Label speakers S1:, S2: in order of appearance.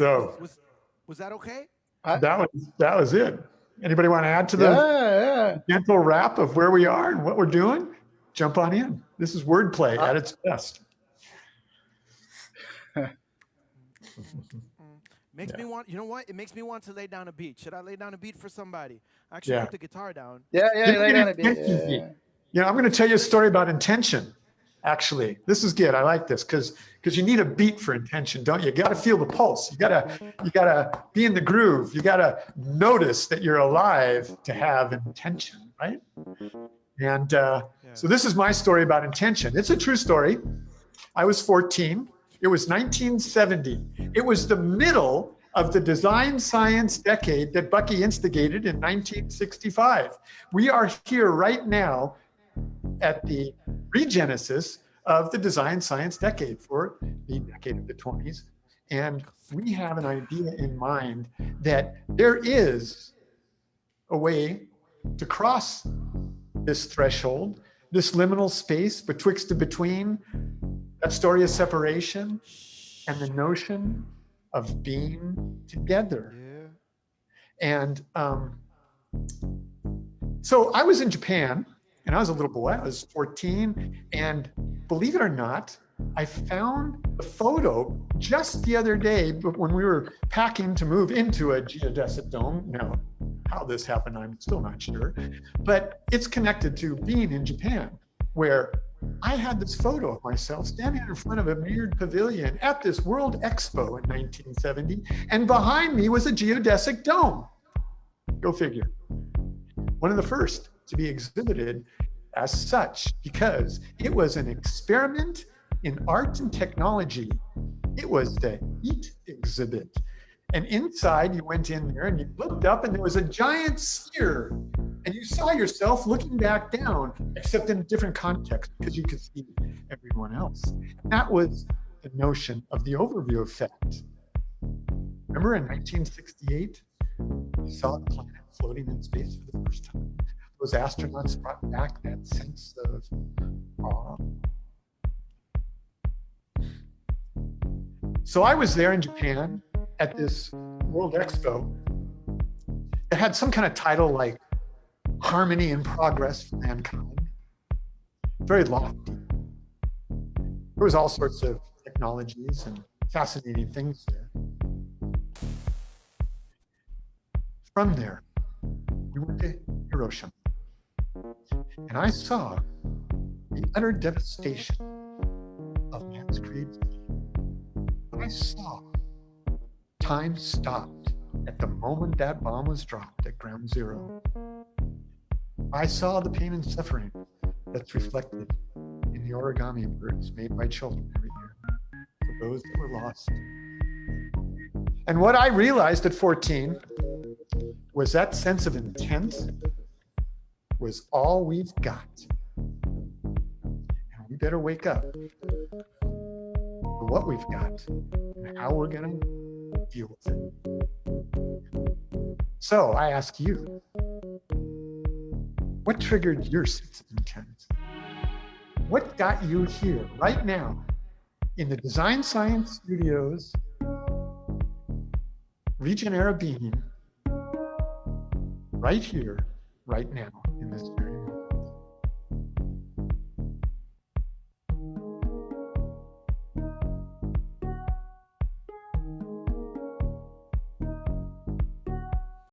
S1: So
S2: was that okay?
S1: that was it. Anybody want to add to
S3: Yeah.
S1: the gentle wrap of where we are and what we're doing? Jump on in. This is wordplay at its best.
S2: Makes me want, you know what? It makes me want to lay down a beat. Should I lay down a beat for somebody? I actually put the guitar down.
S3: Yeah, lay down a beat.
S1: Yeah, I'm going to tell you a story about intention. Actually, this is good. I like this because you need a beat for intention, don't you? You got to feel the pulse. You gotta be in the groove. You got to notice that you're alive to have intention, right? And so this is my story about intention. It's a true story. I was 14. It was 1970. It was the middle of the design science decade that Bucky instigated in 1965. We are here right now at the regenesis of the design science decade for the decade of the 20s. And we have an idea in mind that there is a way to cross this threshold, this liminal space betwixt and between that story of separation and the notion of being together. And so I was in Japan, and I was a little boy. I was 14, and believe it or not, I found a photo just the other day when we were packing to move into a geodesic dome. Now, how this happened, I'm still not sure, but it's connected to being in Japan, where I had this photo of myself standing in front of a mirrored pavilion at this World Expo in 1970, and behind me was a geodesic dome. Go figure. One of the first to be exhibited as such, because it was an experiment in art and technology. It was the heat exhibit. And inside, you went in there and you looked up, and there was a giant sphere. And you saw yourself looking back down, except in a different context, because you could see everyone else. And that was the notion of the overview effect. Remember in 1968, you saw the planet floating in space for the first time. Those astronauts brought back that sense of awe. So I was there in Japan at this World Expo. It had some kind of title like Harmony and Progress for Mankind. Very lofty. There was all sorts of technologies and fascinating things there. From there, we went to Hiroshima. And I saw the utter devastation of man's creativity. I saw time stopped at the moment that bomb was dropped at ground zero. I saw the pain and suffering that's reflected in the origami birds made by children every year for those that were lost. And what I realized at 14 was that sense of intent was all we've got. And we better wake up for what we've got and how we're going to deal with it. So I ask you, what triggered your sense of intent? What got you here right now in the Design Science Studios, Regen Era being right here, right now in this area?